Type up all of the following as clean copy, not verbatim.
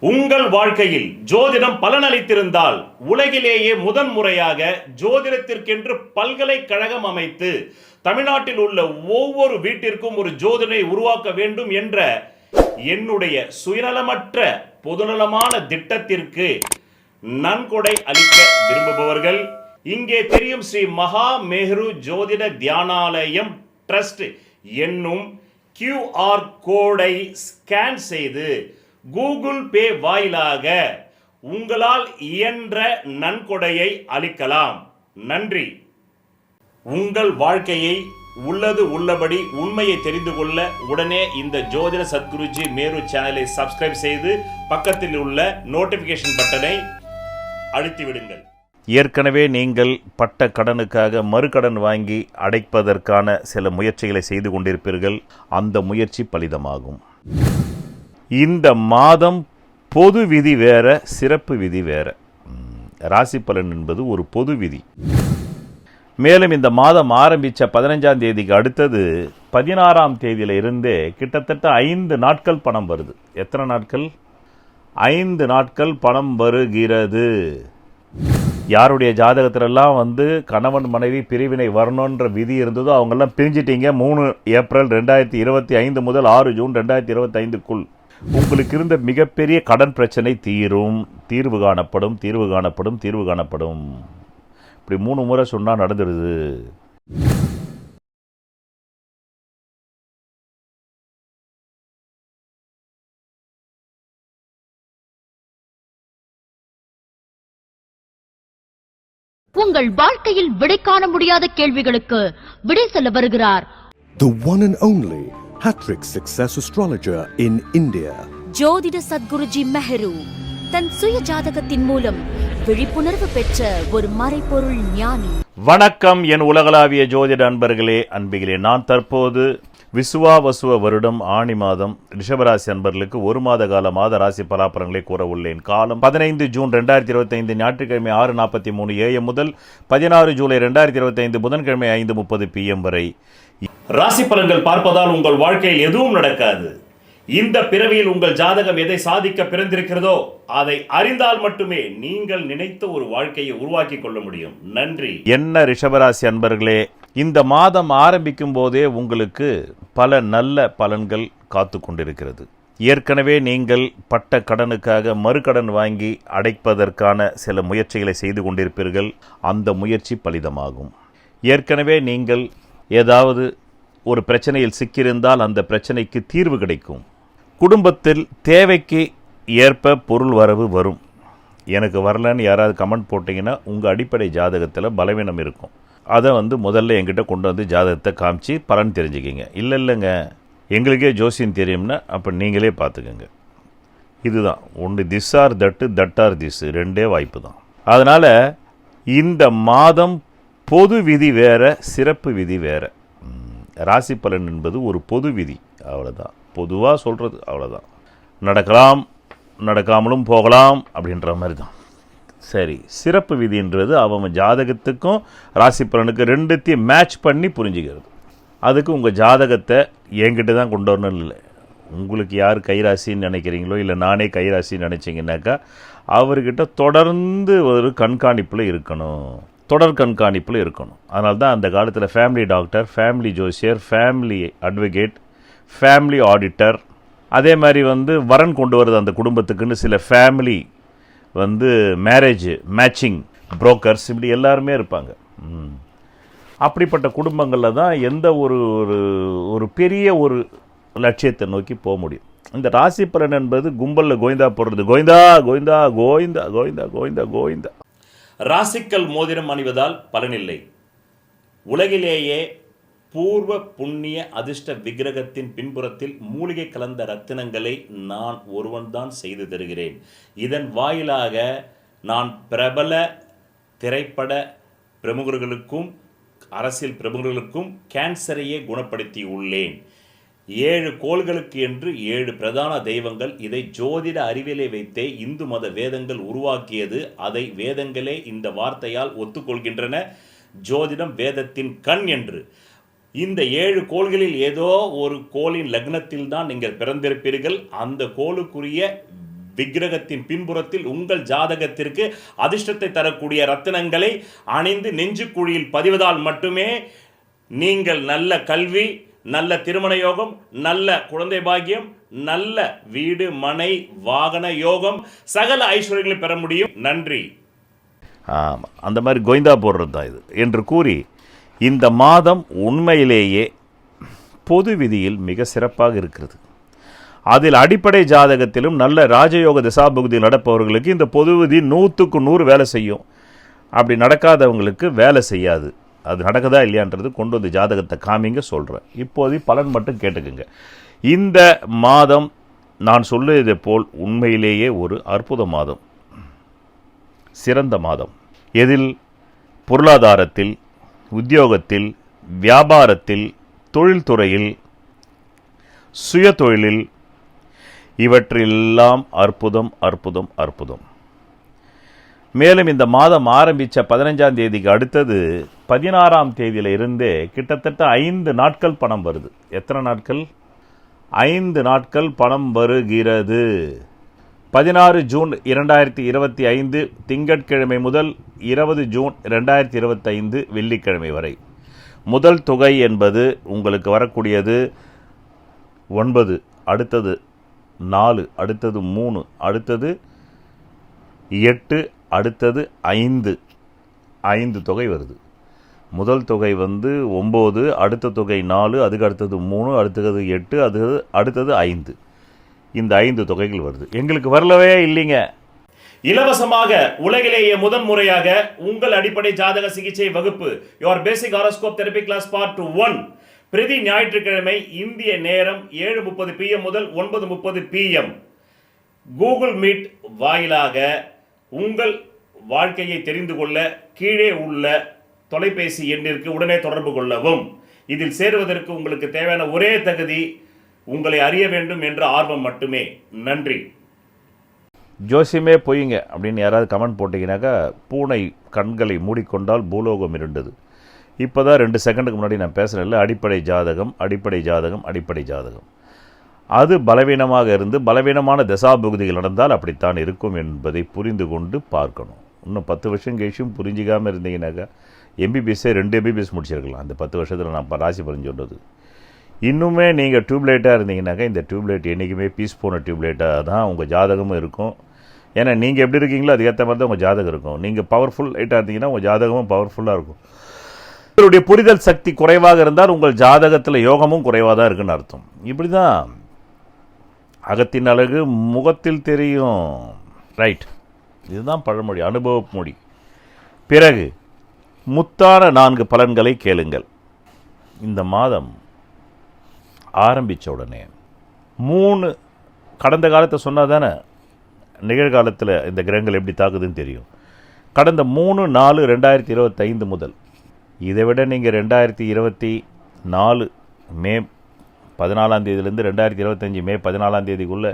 உங்கள் வாழ்க்கையில் ஜோதிடம் பலனளித்திருந்தால் உலகிலேயே முதன்முறையாக ஜோதிடத்திற்கென்று பல்கலைக்கழகம் அமைத்து தமிழ்நாட்டில் உள்ள ஒவ்வொரு வீட்டிற்கும் ஒரு ஜோதிடரை உருவாக்க வேண்டும் என்ற என்னுடைய சுயநலமற்ற பொதுநலமான திட்டத்திற்கு நன்கொடை அளிக்க விரும்புபவர்கள் இங்கே தெரியும் ஸ்ரீ மகா மேரு ஜோதிட தியானாலயம் ட்ரஸ்ட் என்னும் QR கோடை ஸ்கேன் செய்து கூகுள் பே வாயிலாக உங்களால் இயன்ற நன்கொடையை அளிக்கலாம். நன்றி. உங்கள் வாழ்க்கையை உள்ளது உள்ளபடி உண்மையை தெரிந்து கொள்ள உடனே இந்த ஜோதிட சத்குருஜி மேரு சேனலை சப்ஸ்கிரைப் செய்து பக்கத்தில் உள்ள நோட்டிபிகேஷன் பட்டனை அழுத்தி விடுங்கள். ஏற்கனவே நீங்கள் பட்ட கடனுக்காக மறுகடன் வாங்கி அடைப்பதற்கான சில முயற்சிகளை செய்து கொண்டிருப்பீர்கள். அந்த முயற்சி பலிதமாகும். இந்த மாதம் பொது விதி வேற, சிறப்பு விதி வேற. ராசி பலன் என்பது ஒரு பொது விதி. மேலும் இந்த மாதம் ஆரம்பித்த 15ஆம் தேதிக்கு அடுத்தது 16ஆம் தேதியில் இருந்தே கிட்டத்தட்ட 5 நாட்கள் பணம் வருது. எத்தனை நாட்கள்? 5 நாட்கள் பணம் வருகிறது. யாருடைய ஜாதகத்திலெல்லாம் கணவன் மனைவி பிரிவினை வரணுன்ற விதி இருந்ததோ அவங்கெல்லாம் பிரிஞ்சிட்டீங்க. 3 ஏப்ரல் 2025 முதல் 6 ஜூன் 2025க்குள் உங்களுக்கு இருந்த மிகப்பெரிய கடன் பிரச்சனை தீரும். தீர்வு காணப்படும், தீர்வு காணப்படும், தீர்வு காணப்படும். இப்படி 3 முறை சொன்னால் நடந்துடுது. உங்கள் வாழ்க்கையில் விடை காண முடியாத கேள்விகளுக்கு விடை சொல்ல வருகிறார் The one and only Hattrick Success Astrologer in India. ஜோதிட சத்குருஜி மெஹரு தன் சுய ஜாதகத்தின் மூலம் விழிப்புணர்வு பெற்ற ஒரு மறைபொருள் ஞானி. வணக்கம் என் உலகளாவிய ஜோதிட அன்பர்களே, அன்பிகளே. நான் தற்போது விசுவாவசுவ வருடம் ஆணி மாதம் ரிஷபராசி அன்பர்களுக்கு 1 மாத கால மாத ராசி பலாபலன்களை கூற உள்ளேன். காலம் 15 ஜூன் 2025 ஞாயிற்றுக்கிழமை 6:43 AM முதல் 16 ஜூலை 2025 புதன்கிழமை 5:30 PM வரை. ராசி பலன்கள் பார்ப்பதால் உங்கள் வாழ்க்கையில் எதுவும் நடக்காது. இந்த பிறவியில் உங்கள் ஜாதகம் எதை சாதிக்க பிறந்திருக்கிறதோ அதை அறிந்தால் மட்டுமே நீங்கள் நினைத்த ஒரு வாழ்க்கையை உருவாக்கி கொள்ள முடியும். நன்றி. என்ன ரிஷபராசி அன்பர்களே, இந்த மாதம் ஆரம்பிக்கும் போதே உங்களுக்கு பல நல்ல பலன்கள் காத்து கொண்டிருக்கிறது. ஏற்கனவே நீங்கள் பட்ட கடனுக்காக மறுகடன் வாங்கி அடைப்பதற்கான சில முயற்சிகளை செய்து கொண்டிருப்பீர்கள். அந்த முயற்சி பலிதமாகும். ஏற்கனவே நீங்கள் ஏதாவது ஒரு பிரச்சனையில் சிக்கியிருந்தால் அந்த பிரச்சனைக்கு தீர்வு கிடைக்கும். குடும்பத்தில் தேவைக்கு ஏற்ப பொருள் வரவு வரும். எனக்கு வரலன்னு யாராவது கமெண்ட் போட்டிங்கன்னா உங்கள் அடிப்படை ஜாதகத்தில் பலவீனம் இருக்கும். அதை முதல்ல என்கிட்ட கொண்டு வந்து ஜாதகத்தை காமிச்சு பலன் தெரிஞ்சுக்கிங்க. இல்லைங்க எங்களுக்கே ஜோசியம் தெரியும்னா அப்போ நீங்களே பார்த்துக்கோங்க. இதுதான் ஒன்று திஸ் ஆர் தட்டு, தட் ஆர் திஸ், 2 வாய்ப்பு தான். அதனால் இந்த மாதம் பொது விதி வேற, சிறப்பு விதி வேற. ராசி பலன் என்பது ஒரு பொது விதி, அவ்வளோதான். பொதுவாக சொல்கிறது அவ்வளோதான். நடக்கலாம், நடக்காமலும் போகலாம் அப்படின்ற மாதிரி தான். சரி, சிறப்பு விதின்றது அவன் ஜாதகத்துக்கும் ராசி பலனுக்கு 2த்தையும் மேட்ச் பண்ணி புரிஞ்சுக்கிறது. அதுக்கு உங்கள் ஜாதகத்தை என்கிட்ட தான் கொண்டு வரணும். இல்லை, உங்களுக்கு யார் கைராசின்னு நினைக்கிறீங்களோ இல்லை நானே கைராசின்னு நினச்சிங்கனாக்கா அவர்கிட்ட தொடர்ந்து ஒரு கண்காணிப்பில் இருக்கணும், தொடர் கண்காணிப்பில் இருக்கணும். அதனால தான் அந்த காலத்தில் ஃபேமிலி டாக்டர், ஃபேமிலி ஜோசியர், ஃபேமிலி அட்வொகேட், ஃபேமிலி ஆடிட்டர், அதே மாதிரி வரன் கொண்டு வருது அந்த குடும்பத்துக்குன்னு சில ஃபேமிலி மேரேஜ் மேட்சிங் புரோக்கர்ஸ், இப்படி எல்லாருமே இருப்பாங்க. அப்படிப்பட்ட குடும்பங்களில் தான் எந்த ஒரு பெரிய ஒரு லட்சியத்தை நோக்கி போக முடியும். இந்த ராசி பலன் என்பது கும்பலில் கோவிந்தா போடுறது. கோவிந்தா கோவிந்தா கோவிந்தா கோவிந்தா கோவிந்தா கோவிந்தா. ராசிக்கல் மோதிரம் அணிவதால் பலனில்லை. உலகிலேயே பூர்வ புண்ணிய அதிர்ஷ்ட விக்கிரகத்தின் பின்புறத்தில் மூலிகை கலந்த ரத்தினங்களை நான் ஒருவன்தான் செய்து தருகிறேன். இதன் வாயிலாக நான் பிரபல திரைப்பட பிரமுகர்களுக்கும் அரசியல் பிரமுகர்களுக்கும் கேன்சரையே குணப்படுத்தி உள்ளேன். 7 கோள்களுக்கு என்று 7 பிரதான தெய்வங்கள். இதை ஜோதிட அறிவியலை வைத்தே இந்து மத வேதங்கள் உருவாக்கியது. அதை வேதங்களே இந்த வார்த்தையால் ஒத்துக்கொள்கின்றன. ஜோதிடம் வேதத்தின் கண் என்று. இந்த 7 கோள்களில் ஏதோ ஒரு கோளின் லக்னத்தில் தான் நீங்கள் பிறந்திருப்பீர்கள். அந்த கோளுக்குரிய விக்கிரகத்தின் பின்புறத்தில் உங்கள் ஜாதகத்திற்கு அதிர்ஷ்டத்தை தரக்கூடிய ரத்தினங்களை அணிந்து நெஞ்சுக்குழியில் பதிவதால் மட்டுமே நீங்கள் நல்ல கல்வி, நல்ல திருமண யோகம், நல்ல குழந்தை பாக்கியம், நல்ல வீடு மனை வாகன யோகம், சகல ஐஸ்வர்யங்களை பெற முடியும். நன்றி. அந்த மாதிரி கோவிந்தா போடுறது தான் இது என்று கூறி, இந்த மாதம் உண்மையிலேயே பொது விதியில் மிக சிறப்பாக இருக்கிறது. அதில் அடிப்படை ஜாதகத்திலும் நல்ல ராஜயோக திசாபுக்தியில் நடப்பவர்களுக்கு இந்த பொது விதி 100க்கு 100 வேலை செய்யும். அப்படி நடக்காதவங்களுக்கு வேலை செய்யாது. அது நடக்குதா இல்லையான்றது கொண்டு வந்து ஜாதகத்தை காமிங்க சொல்கிறேன். இப்போது பலன் மட்டும் கேட்டுக்குங்க. இந்த மாதம் நான் சொல்லுவதை போல் உண்மையிலேயே ஒரு அற்புத மாதம், சிறந்த மாதம். எதில்? பொருளாதாரத்தில், உத்தியோகத்தில், வியாபாரத்தில், தொழில்துறையில், சுய தொழிலில், இவற்றெல்லாம் அற்புதம் அற்புதம் அற்புதம். மேலும் இந்த மாதம் ஆரம்பித்த 15ஆம் தேதிக்கு அடுத்தது 16ஆம் தேதியில் இருந்தே கிட்டத்தட்ட 5 நாட்கள் பணம் வருது. எத்தனை நாட்கள்? 5 நாட்கள் பணம் வருகிறது. 16 ஜூன் 2025 திங்கட்கிழமை முதல் 20 ஜூன் 2025 வெள்ளிக்கிழமை வரை முதல் தொகை என்பது உங்களுக்கு வரக்கூடியது 9, அடுத்தது 4, அடுத்தது 3, அடுத்தது 8, அடுத்தது 5 தொகை வருது. முதல் தொகை 9, அடுத்த தொகை 4, அதுக்கு அடுத்தது 3, அடுத்தது 8, அடுத்தது 5. இந்த 5 தொகைகள் வருது. எங்களுக்கு வரலவே இல்லைங்க. இலவசமாக உலகிலேயே முதன் முறையாக உங்கள் அடிப்படை ஜாதக சிகிச்சை வகுப்பு your basic horoscope therapy class part 1 பிரதி ஞாயிற்றுக்கிழமை இந்திய நேரம் 7:30 PM முதல் 9:30 PM கூகுள் மீட் வாயிலாக உங்கள் வாழ்க்கையை தெரிந்து கொள்ள கீழே உள்ள தொலைபேசி எண்ணிற்கு உடனே தொடர்பு கொள்ளவும். இதில் சேருவதற்கு உங்களுக்கு தேவையான ஒரே தகுதி உங்களை அறிய வேண்டும் என்ற ஆர்வம் மட்டுமே. நன்றி. ஜோசியமே பொய்யுங்க அப்படின்னு யாராவது கமெண்ட் போட்டிங்கனாக்கா, பூனை கண்களை மூடிக்கொண்டால் பூலோகம் இருண்டது. இப்போ தான் 2 செகண்டுக்கு முன்னாடி நான் பேசுகிறேன்ல, அடிப்படை ஜாதகம் அடிப்படை ஜாதகம் அடிப்படை ஜாதகம். அது பலவீனமாக இருந்து பலவீனமான தசாபுகுதிகள் நடந்தால் அப்படித்தான் இருக்கும் என்பதை புரிந்து கொண்டு பார்க்கணும். இன்னும் 10 வருஷம் கழிச்சும் புரிஞ்சிக்காமல் இருந்தீங்கன்னாக்கா எம்பிபிஎஸ்ஸே 2 MBBS முடிச்சிருக்கலாம். அந்த 10 வருஷத்தில் நான் ராசி பலன் சொல்கிறது. இன்னுமே நீங்கள் டியூப்லைட்டாக இருந்தீங்கன்னாக்கா இந்த டியூப்லைட் என்றைக்குமே பீஸ் போன டியூப்லைட்டாக தான் உங்கள் ஜாதகமும் இருக்கும். ஏன்னா நீங்கள் எப்படி இருக்கீங்களோ அதுக்கேற்ற மாதிரி தான் உங்கள் ஜாதகம் இருக்கும். நீங்கள் பவர்ஃபுல் லைட்டாக இருந்தீங்கன்னா உங்கள் ஜாதகமும் பவர்ஃபுல்லாக இருக்கும். உங்களுடைய புரிதல் சக்தி குறைவாக இருந்தால் உங்கள் ஜாதகத்தில் யோகமும் குறைவாக தான் இருக்குன்னு அர்த்தம். இப்படி தான் அகத்தின் அழகு முகத்தில் தெரியும். ரைட், இதுதான் பழமொழி, அனுபவ மொழி. பிறகு முத்தான 4 பலன்களை கேளுங்கள். இந்த மாதம் ஆரம்பித்த உடனே 3 கடந்த காலத்தை சொன்னால் தானே நிகழ்காலத்தில் இந்த கிரகங்கள் எப்படி தாக்குதுன்னு தெரியும். கடந்த 3/4/2025 முதல், இதை விட நீங்கள் 2024 மே 14ஆம் தேதியிலேருந்து 2025 மே 14ஆம் தேதிக்குள்ளே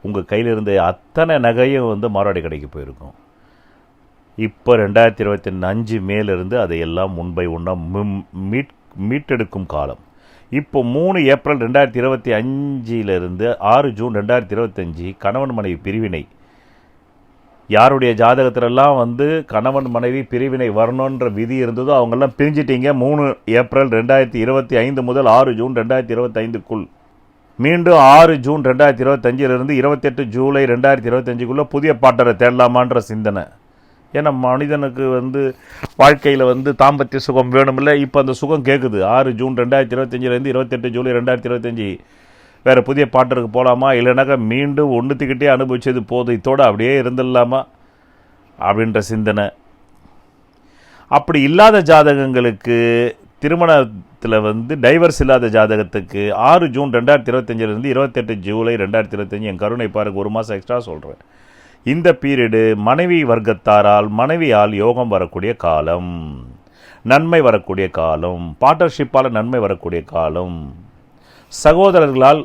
உங்கள் கையில் இருந்த அத்தனை நகையும் மாறாடி கடைக்கு போயிருக்கும். இப்போ 2025 மேலிருந்து அதையெல்லாம் முன்பை ஒன்றா மீட்டெடுக்கும் காலம். இப்போ 3 ஏப்ரல் 2025 6 ஜூன் 2025 கணவன் மனைவி பிரிவினை. யாருடைய ஜாதகத்திலெல்லாம் கணவன் மனைவி பிரிவினை வரணுன்ற விதி இருந்ததோ அவங்கெல்லாம் பிரிஞ்சிட்டீங்க. 3 ஏப்ரல் 2025 முதல் 6 ஜூன் 2025க்குள். மீண்டும் 6 ஜூன் 2025 28 ஜூலை 2025க்குள்ளே புதிய பாட்டரை தேடலாமான்ற சிந்தனை. ஏன்னா மனிதனுக்கு வாழ்க்கையில் தாம்பத்திய சுகம் வேணுமில்ல. இப்போ அந்த சுகம் கேட்குது. 6 ஜூன் 2025 28 ஜூலை 2025 வேறு புதிய பாட்டருக்கு போகலாமா, இல்லைனாக்கா மீண்டும் ஒன்றுத்துக்கிட்டே அனுபவிச்சது போதும், இதோடு அப்படியே இருந்துடலாமா அப்படின்ற சிந்தனை. அப்படி இல்லாத ஜாதகங்களுக்கு, திருமணத்தில் டைவர்ஸ் இல்லாத ஜாதகத்துக்கு 6 ஜூன் 2025 28 ஜூலை 2025 என் கருணை பாருங்க, 1 மாதம் எக்ஸ்ட்ரா சொல்கிறேன். இந்த பீரியடு மனைவி வர்க்கத்தாரால் மனைவியால் யோகம் வரக்கூடிய காலம், நன்மை வரக்கூடிய காலம், பார்ட்னர்ஷிப்பால் நன்மை வரக்கூடிய காலம், சகோதரர்களால்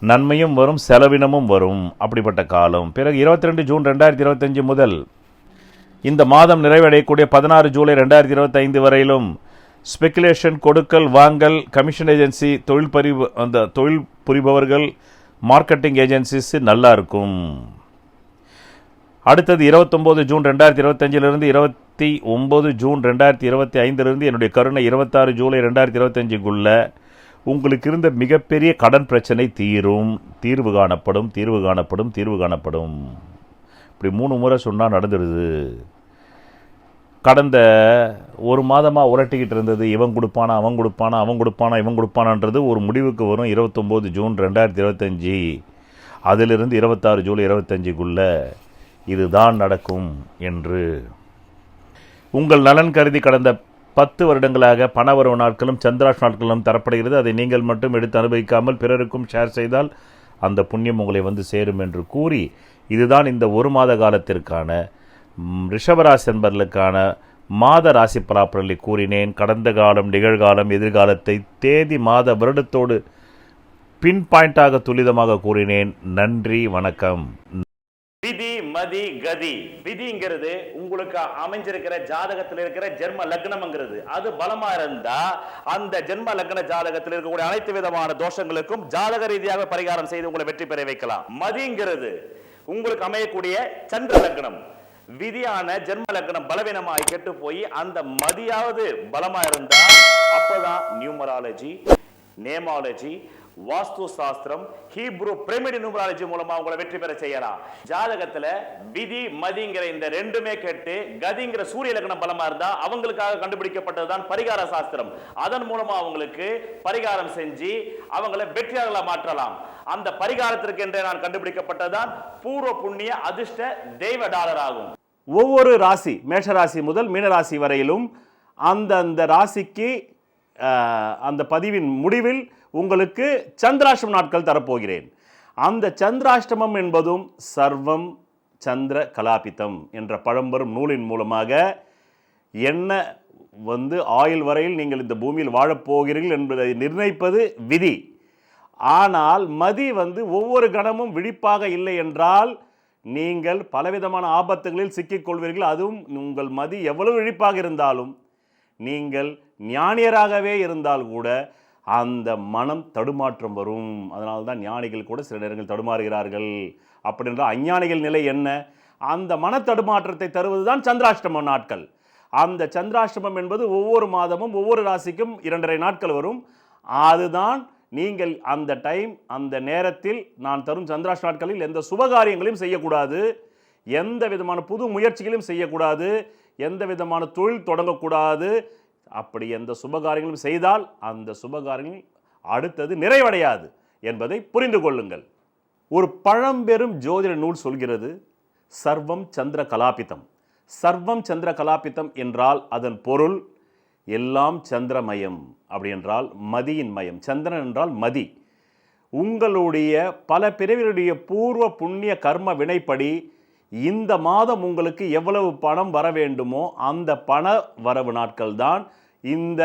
நன்மையும் வரும் செலவினமும் வரும், அப்படிப்பட்ட காலம். பிறகு 22 ஜூன் 2025 முதல் இந்த மாதம் நிறைவடையக்கூடிய 16 ஜூலை 2025 வரையிலும் ஸ்பெக்குலேஷன், கொடுக்கல் வாங்கல், கமிஷன் ஏஜென்சி, தொழில் புரிபவர்கள், மார்க்கெட்டிங் ஏஜென்சிஸ் நல்லா இருக்கும். அடுத்தது 29 ஜூன் 2025 29 ஜூன் 2025 என்னுடைய கருணை 26 ஜூலை 2025க்குள்ள உங்களுக்கு இருந்த மிகப்பெரிய கடன் பிரச்சனை தீர்வு காணப்படும். இப்படி 3 முறை சொன்னால் நடந்துடுது. கடந்த ஒரு மாதமாக உரட்டிக்கிட்டு இருந்தது இவன் கொடுப்பானான்றது ஒரு முடிவுக்கு வரும் 29 ஜூன் 2025. அதிலிருந்து 26 ஜூலை 25க்குள்ள இதுதான் நடக்கும் என்று உங்கள் நலன் கருதி கடந்த 10 வருடங்களாக பணவரவு நாட்களும் சந்திராஷ் நாட்களும் தரப்படுகிறது. அதை நீங்கள் மட்டும் எடுத்து அனுபவிக்காமல் பிறருக்கும் ஷேர் செய்தால் அந்த புண்ணியம் உங்களை வந்து சேரும் என்று கூறி, இதுதான் இந்த ஒரு மாத காலத்திற்கான ரிஷபராசி என்பவர்களுக்கான மாத ராசி பலாபலன்களை கூறினேன். கடந்த காலம், நிகழ்காலம், எதிர்காலத்தை தேதி, மாத, வருடத்தோடு பின் பாயிண்டாக துல்லிதமாக கூறினேன். நன்றி, வணக்கம். விதி, மதி, கதி. விதிங்கிறது உங்களுக்கு அமைஞ்சிருக்கிற ஜாதகத்தில் இருக்கிற ஜென்ம லக்னம்ங்கிறது. அது பலமா இருந்தா அந்த ஜென்ம லக்ன ஜாதகத்தில் இருக்கக்கூடிய அனைத்து விதமான தோஷங்களுக்கும் ஜாதக ரீதியாக பரிகாரம் செய்து உங்களை வெற்றி பெற வைக்கலாம். மதிங்கிறது உங்களுக்கு அமையக்கூடிய சந்திர லக்னம். விதியான ஜென்ம லக்னம் பலவீனமாய் கெட்டு போய் அந்த மதியாவது பலமா இருந்தா அப்பதான் நியூமராலஜி, நேமாலஜி, வாஸ்து சாஸ்திரம், ஹீப்ரு பிரமிட் நியூமராலஜி மூலமா உங்களை வெற்றி பெற செய்யலாம். ஜாதகத்துல விதி, மதிங்கிற இந்த ரெண்டுமே கேட்டு கதிங்கிற சூரிய லக்னம் பலமா இருந்தா அவங்களுக்காக கண்டுபிடிக்கப்பட்டதுதான் பரிகார சாஸ்திரம். அதன் மூலமா அவங்களுக்கு பரிகாரம் செஞ்சு அவங்களை வெற்றியாளர்களா மாற்றலாம். அந்த பரிகாரத்திற்கு என்றே நான் கண்டுபிடிக்கப்பட்டதுதான் பூர்வ புண்ணிய அதிர்ஷ்ட தெய்வ டாலர் ஆகும். ஒவ்வொரு ராசி, மேஷராசி முதல் மீனராசி வரையிலும் அந்த ராசிக்கு அந்த பதிவின் முடிவில் உங்களுக்கு சந்திராஷ்டம நாட்கள் தரப்போகிறேன். அந்த சந்திராஷ்டமம் என்பதும் சர்வம் சந்திர கலாபிதம் என்ற பழம்பெரும் நூலின் மூலமாக என்ன ஆயுள் வரையில் நீங்கள் இந்த பூமியில் வாழப்போகிறீர்கள் என்பதை நிர்ணயிப்பது விதி. ஆனால் மதி ஒவ்வொரு கணமும் விழிப்பாக இல்லை என்றால் நீங்கள் பலவிதமான ஆபத்துகளில் சிக்கிக்கொள்வீர்கள். அதுவும் உங்கள் மதி எவ்வளவு விழிப்பாக இருந்தாலும், நீங்கள் ஞானியராகவே இருந்தால் கூட அந்த மனம் தடுமாற்றம் வரும். அதனால்தான் ஞானிகள் கூட சில நேரங்கள் தடுமாறுகிறார்கள். அப்படின்ற அஞ்ஞானிகள் நிலை என்ன? அந்த மன தடுமாற்றத்தை தருவதுதான் சந்திராஷ்டம நாட்கள். அந்த சந்திராஷ்டமம் என்பது ஒவ்வொரு மாதமும் ஒவ்வொரு ராசிக்கும் 2.5 நாட்கள் வரும். அதுதான் நீங்கள் அந்த டைம், அந்த நேரத்தில் நான் தரும் சந்திராஷ்ட நாட்களில் எந்த சுபகாரியங்களையும் செய்யக்கூடாது, எந்த விதமான புது முயற்சிகளையும் செய்யக்கூடாது, எந்த விதமான தொழில் தொடங்கக்கூடாது. அப்படி எந்த சுபகாரியங்களும் செய்தால் அந்த சுபகாரியங்கள் அடுத்தது நிறைவடையாது என்பதை புரிந்து கொள்ளுங்கள். ஒரு பழம்பெரும் ஜோதிட நூல் சொல்கிறது, சர்வம் சந்திர கலாபிதம். சர்வம் சந்திர கலாபிதம் என்றால் அதன் பொருள் எல்லாம் சந்திரமயம். அப்படி என்றால் மதியின் மயம். சந்திரன் என்றால் மதி. உங்களுடைய பல பிறவிகளுடைய பூர்வ புண்ணிய கர்ம வினைப்படி இந்த மாதம் உங்களுக்கு எவ்வளவு பணம் வர வேண்டுமோ அந்த பண வரவு நாட்கள் தான் இந்த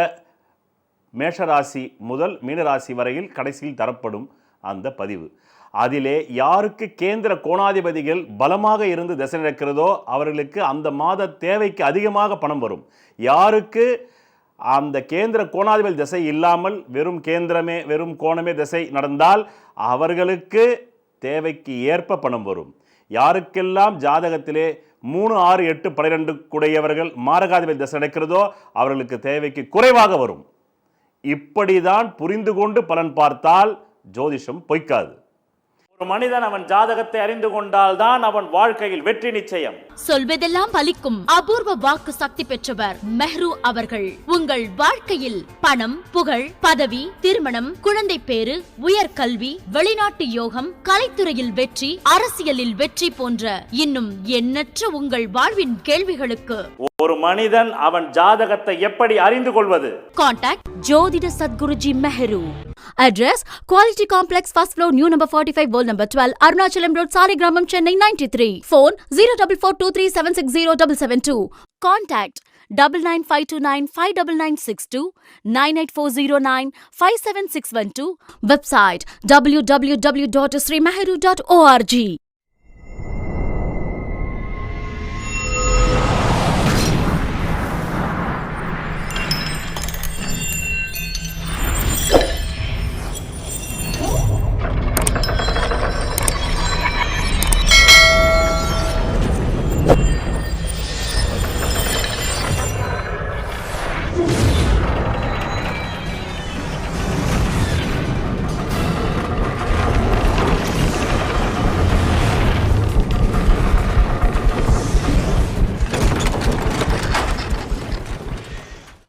மேஷராசி முதல் மீனராசி வரையில் கடைசியில் தரப்படும் அந்த பதிவு. அதிலே யாருக்கு கேந்திர கோணாதிபதிகள் பலமாக இருந்து திசை நடக்கிறதோ அவர்களுக்கு அந்த மாத தேவைக்கு அதிகமாக பணம் வரும். யாருக்கு அந்த கேந்திர கோணாதிபதி திசை இல்லாமல் வெறும் கோணமே திசை நடந்தால் அவர்களுக்கு தேவைக்கு ஏற்ப பணம் வரும். யாருக்கெல்லாம் ஜாதகத்திலே 3, 6, 8, 12 கூடையவர்கள் மாரகாதிபதி திசை நடக்கிறதோ அவர்களுக்கு தேவைக்கு குறைவாக வரும். இப்படிதான் புரிந்து கொண்டு பலன் பார்த்தால் ஜோதிஷம் பொய்க்காது. ஒரு மனிதன் அவன் ஜாதகத்தை அறிந்து கொண்டால் தான் அவன் வாழ்க்கையில் வெற்றி நிச்சயம். சொல்வதெல்லாம் பலிக்கும் அபூர்வ வாக்கு சக்தி பெற்றவர் மெஹ்ரு அவர்கள். உங்கள் வாழ்க்கையில் பணம், புகழ், பதவி, திருமணம், குழந்தை பேறு, உயர்கல்வி, வெளிநாட்டு யோகம், கலைத்துறையில் வெற்றி, அரசியலில் வெற்றி போன்ற இன்னும் எண்ணற்ற உங்கள் வாழ்வின் கேள்விகளுக்கு ஒரு மனிதன் அவன் ஜாதகத்தை எப்படி அறிந்து கொள்வது? கான்டாக்ட் ஜோதிட Sadguruji Mehru. Address Quality Complex, first floor, new number 45, wall number 12, Arunachalam Road, Saligramam, Chennai 93. Phone 0442376072. Contact 99529 59962 98409 57612. Website www.srimehru.org.